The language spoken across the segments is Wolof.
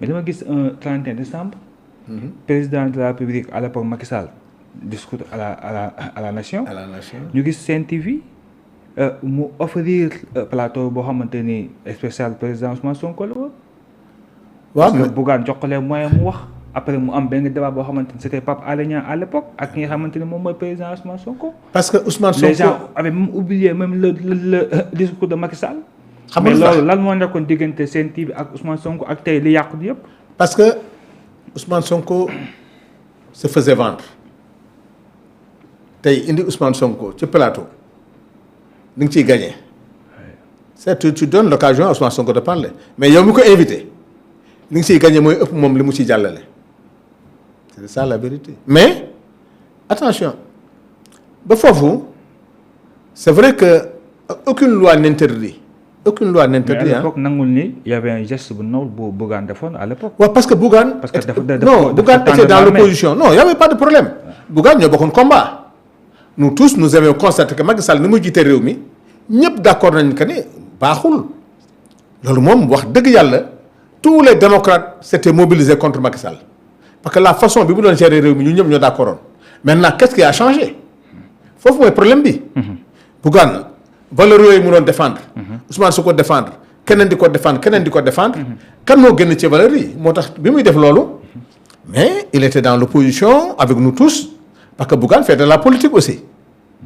mais dama gis un 31 décembre. Président de la République à l'époque Macky Sall discours à la nation. à la nation ñu gis Sen TV mu offrir plateau boo xamante ni spécial président Ousmane Sonko la woon. waaw parce que Bougane jox ko les moyens mu wax après mu am benn débat boo xamante ni c'était Pape Alé Niang à l'époque ak ki nga xamante ni moom mooy président Ousmane Sonko. parce que Ousmane Sonko les gens avaient même oublié même le discours de Macky Sall. xam mais nga loolu lan moo nekkoon diggante Sen TV ak Ousmane Sonko ak tey li yàqu yëpp. parce que Ousmane Sonko se faisait vendre tey indi Ousmane Sonko ci plateau ni nga ciy gagné c'est tu donnes l'occasion à Ousmane Sonko de parler mais yow mi ko invité li nga ciy gagné mooy ëpp moom li mu ciy jàllale c'est ça la vérité. mais attention ba foofu c'est vrai que aucune loi n'interdit. Mais à l'époque nangul ni il y avait un geste bu noble bu Bougane defoon à l'époque. waaw parce que Bougane. parce que Bougane était dans l'opposition non il y avait pas de problème. Bougane ñoo bokkoon combat. nous tous nous avions constaté que Macky Sall ni muy jiite réew mi ñëpp d'accord nañ que ne baaxul. loolu moom wax dëgg yàlla tous les démocrates s'étaient mobilisés contre Macky Sall parce que la façon bi mu doon gérer réew mi ñun ñëpp ñoo d'accordoon maintenant qu'est-ce qui a changé foofu mooy problème bi. Bougane valeurs yooyu mu doon défendre. Ousmane su ko défendre keneen di ko défendre keneen di ko défendre. kan moo génn ci valeurs yi moo tax bi muy def loolu. mais il était dans l'opposition avec nous tous parce que Bougane fait de la politique aussi.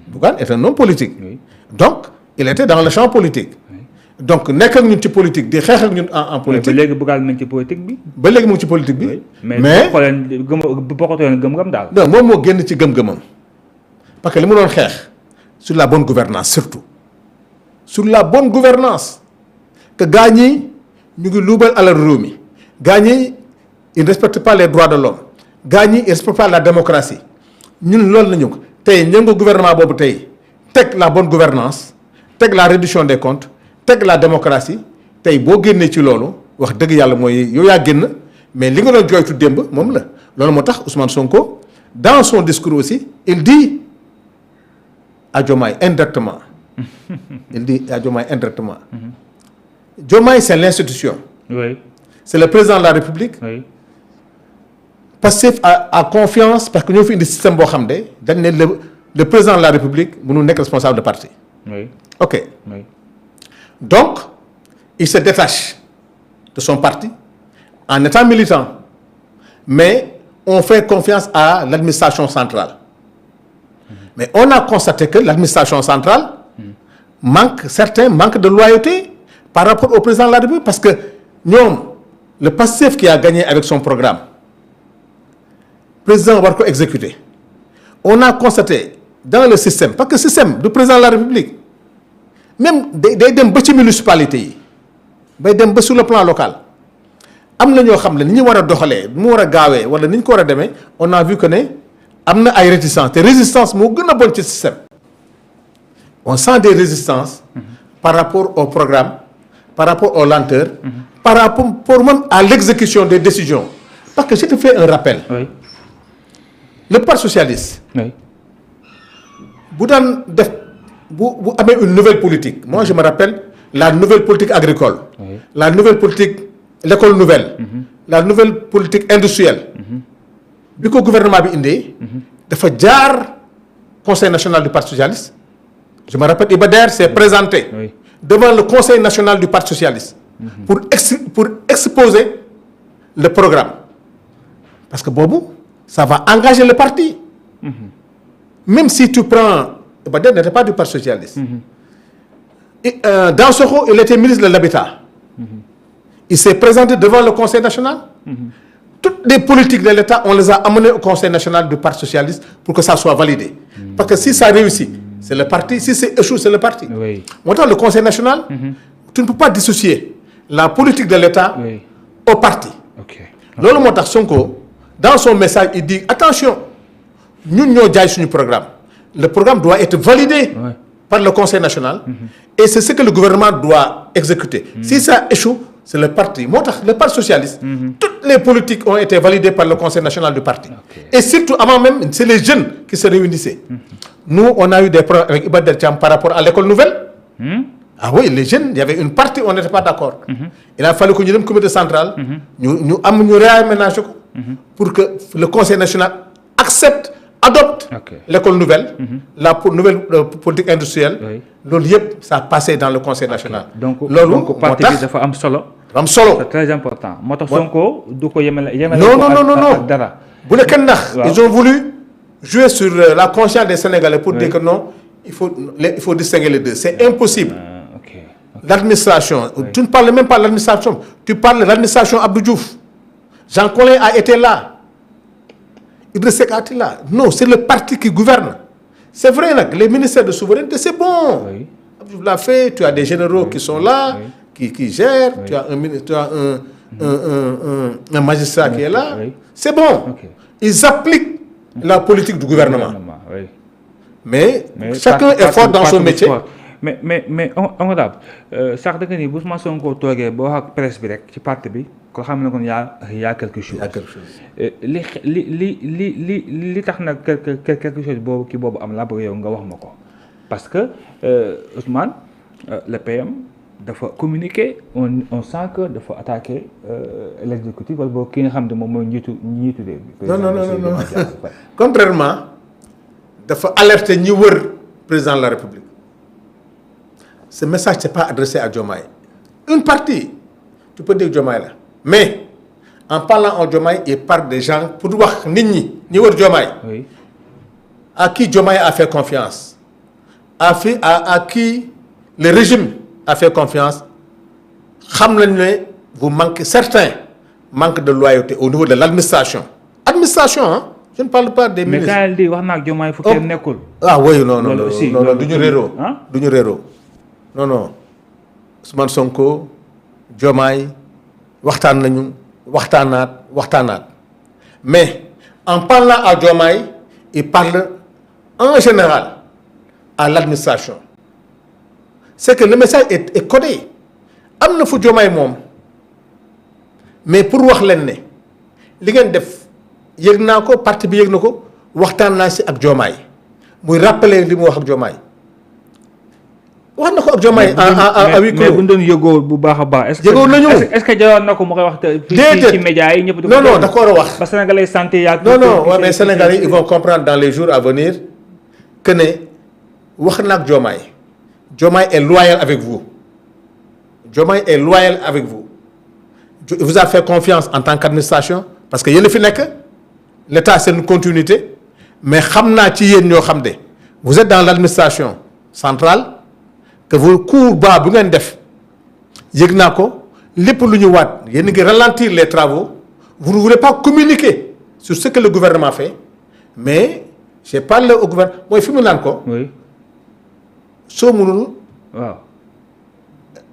Bougane est un homme politique. Oui. donc il était dans le champ politique. Oui. donc nekk ak ñun ci politique di xeex ak ñun en politique. ba léegi Bougane mu ngi ci politique bi. ba léegi mu ngi ci politique bi. Oui. mais bokkatoo leen gëm-gëm daal. non moom moo génn ci gëm-gëmam parce que li mu doon xeex sur la bonne gouvernance surtout sur la bonne gouvernance que gaa ñi ñu ngi luubal alal réew mi gaa ñi ils ne respectent pas les droits de l'homme gaa ñi ils ne respectent pas la démocratie ñun loolu la ñu ko tey ñëngu gouvernement boobu tey teg la bonne gouvernance teg la réduction des comptes teg la démocratie tey boo génnee ci loolu wax dëgg yàlla mooy yow yaa génn mais li nga doon jooytu démb moom la loolu moo tax Ousmane Sonko dans son discours aussi il dit à Diomaye indirectement il dit à Diomaye indirectement Diomaye c'est l'institution. Oui. c'est le président de la République. Oui. Pastef a confiance parce que ñoo fi indi système boo xam ne dañ ne le président de la République mënul nekk responsable de parti. Oui. ok Oui. donc il se détache de son parti en étant militant mais on fait confiance à l'administration centrale mais on a constaté que l'administration centrale manque de loyauté par rapport au président de la République parce que ñoom le Pastef qui a gagné avec son programme président war ko exécuter on a constaté dans le système parce que système du président de la République même day dem ba ci municipalité yi bay dem ba sur le plan local am na ñoo xam ne ni ñu war a doxalee mu war a gaawee wala ni ñu ko war a demee on a vu que ne am na ay résistance te résistance moo gën a bon ci système on sent des résistances par rapport au programme par rapport aux lenteurs par rapport même à l'exécution des décisions parce que je te fais un rappel. Oui. le parti socialiste. Oui. bu daan def bu amee une nouvelle politique moi je me rappelle la nouvelle politique agricole. Oui. la nouvelle politique l'école nouvelle. la nouvelle politique industrielle. bi ko gouvernement bi indee. dafa jaar conseil national du parti socialiste. je me rappelle Iba Der s'est présenté. Oui. devant le conseil national du parti socialiste. pour exposer le programme. parce que boobu ça va engager le parti. même si tu prends Iba Der n'était pas du parti socialiste. Et, Dansokho il était ministre de l'habitat. il s'est présenté devant le conseil national. toutes les politiques de l'État on les a amenées au conseil national du parti socialiste pour que ça soit validé. parce que si ça réussit c'est le parti si c'est échoue c'est le parti. Oui. moo tax le conseil national. tu ne peux pas dissocier la politique de l'État. Oui. au parti. Ok. loolu moo tax Sonko dans son message il dit attention ñun ñoo jaay suñu programme le programme doit être validé. Ouais. par le conseil national. et c'est ce que le gouvernement doit exécuter. si ça échoue c'est le parti moo tax le parti socialiste. toutes les politiques ont été validées par le conseil national du parti. Ok. et surtout avant même c'est les jeunes qui se réunissaient. nous on a eu des problèmes avec Iba Der Thiam par rapport à l'école nouvelle. Ah oui, les jeunes, il y avait une partie, on n'était pas d'accord. Il a fallu que nous ayons un comité central, nous réaménagions pour que le Conseil national accepte, adopte l'école nouvelle, la nouvelle politique industrielle. Oui. Ça a passé dans le Conseil national. Donc, parti de dafa am solo. C'est très important. Non. Ils ont voulu jouer sur la conscience des Sénégalais pour dire que non, il faut distinguer les deux. C'est impossible. L'administration, tu ne parles même pas de l'administration, tu parles de l'administration Abdou Diouf. Jean Collin a été là. Idriss Seck a été là. Non, c'est le parti qui gouverne. C'est vrai, là, les ministères de souveraineté, c'est bon. Oui. Abdou Diouf l'a fait, tu as des généraux qui sont là, qui gèrent, tu as un magistrat qui est là. C'est bon. Ils appliquent la politique du gouvernement. Mais chacun est fort dans son métier. Mais honorable sax da nga ni bu Ousmane Sonko toogee ba wax ak presse bi rek ci parti bi ko xam ne kon y a quelque chose. li tax nag quelque chose boobu kii boobu am la bëgg yow nga wax ma ko parce que Ousmane le PM dafa communiquer on sent que dafa attaquer l'exécutif wala boobu ki nga xam ne moom mooy njiitu réew bi. non contrairement dafa alerter ñi wër président de la République. Ce message n'est pas adressé à Diomaye. Une partie, tu peux dire Diomaye là. Mais, en parlant à Diomaye, il parle des gens pour voir Nini, Diomaye. Oui. À qui Diomaye a fait confiance. À qui le régime a fait confiance. Vous manquez, certains manquent de loyauté au niveau de l'administration. Administration, hein? Je ne parle pas des ministres. Mais quand elle dit, Diomaye, il faut qu'elle n'écoute. Ah oui, non, du réro. Non. Ousmane Sonko, Diomaye, waxtaanaat. Mais en parlant à Diomaye, il parle en général à l'administration. C'est que le message est codé. Am na fu Diomaye moom. Mais pour wax leen ne li ngeen def yëg naa ko parti bi yëg na ko waxtaan naa si ak Diomaye muy rappeler li mu wax ak Diomaye. wax na ko ak Diomaye à huis clos. mais bu ñu doon yëgoo bu baax a baax. yëgoo nañu est-ce que jaroon na ko mu koy wax. ci médias yi ñëpp. non da ko war a wax. parce que Sénégalais santé yaa. non mais Sénégalais ils vont comprendre dans les jours à venir que ne wax na ak Diomaye. Diomaye est loyal avec vous. Diomaye est loyal avec vous. Il vous a fait confiance en tant qu'administration parce que yéen a fi nekk l'État c'est une continuité mais xam naa ci yéen ñoo xam de vous êtes dans l'administration centrale. Que vos cours bas bu ngeen def yëg naa ko lépp lu ñu waat yéen ngi ralentir les travaux vous ne voulez pas communiquer sur ce que le gouvernement fait mais j'ai parlé au gouvernement mooy fi mu naan ko. oui. soo mënul. waaw.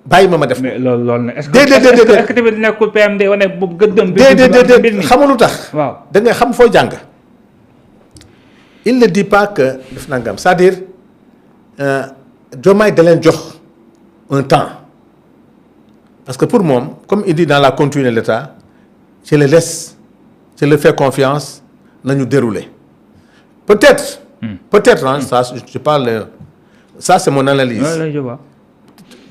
bàyyi ma def. mais loolu nag est-ce que tamit nekkul PMD wane boobu gëddëm. déedéet xamul lu tax. waaw da nga xam foo jàng. il ne dit pas que def nangam c'est-à-dire. Diomaye da leen jox un temps parce que pour moi comme il dit dans la continuité de l'État je le laisse je le fais confiance nañu dérouler peut-être hein, ça je parle ça c'est mon analyse. Ouais, je vois.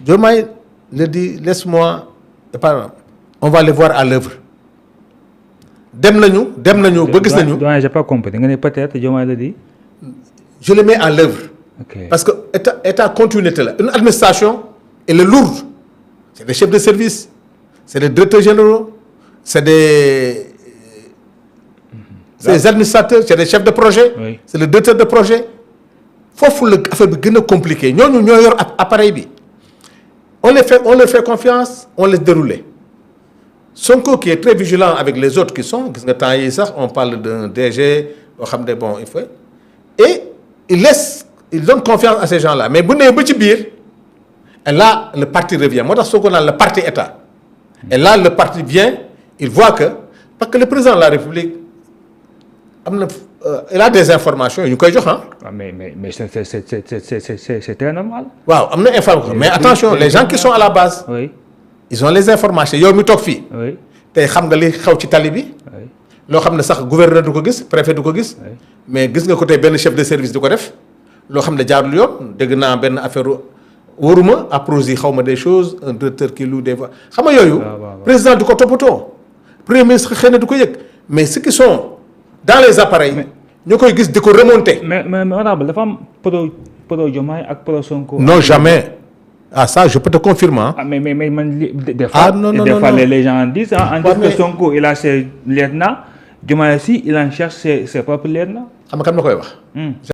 Diomaye le dit laisse-moi on va les voir à l'œuvre dem nañu ba gis nañu. J'ai pas compris nga ne peut-être Diomaye le dit. Je le mets à l'œuvre. Okay. Parce que état continuité là une administration elle est lourde c'est des chefs de service c'est des directeurs généraux c'est des administrateurs c'est des chefs de projet. Oui. C'est le directeur de projet foofu la affaire bi gën a compliqué ñooñu ñoo yor appareil bi on leur fait confiance on laisse dérouler Sonko qui est très vigilant avec les autres qui sont gis nga temps yi sax on parle d'un DG boo xam ne bon il faut et il donne confiance à ces gens-là mais bu nee ba ci biir et là le parti revient moo tax soo ko naan le parti état et là le parti vient il voit que parce que le président de la République am na il a des informations yu ñu koy jox ah. mais c'est très normal. waaw am na information mais attention les gens qui sont à la base. oui. ils ont les informations yow mi toog fii. oui. tey xam nga li xew ci tali bi. oui. loo xam ne sax gouverneur du ko gis préfet du ko gis. mais gis nga ko tey benn chef de service du ko def. loo xam ne jaarul yoon dégg naa benn affaire waruma approche xaw ma des choses un directeur qui loue des fois xam nga yooyu. waaw. président du ko toppatoo. premier ministre xëy na du ko yëg mais ceux qui sont dans les appareils. ñoo koy gis di ko remonter. mais honorable dafa am pro Diomaye ak pro Sonko. non jamais. Ah ça je peux te confirmer. Ah mais man des fois. non, les gens disent en disant que Sonko il a ses lieutenants Diomaye aussi il en cherche ses propres lieutenants. xam nga kan ma koy wax.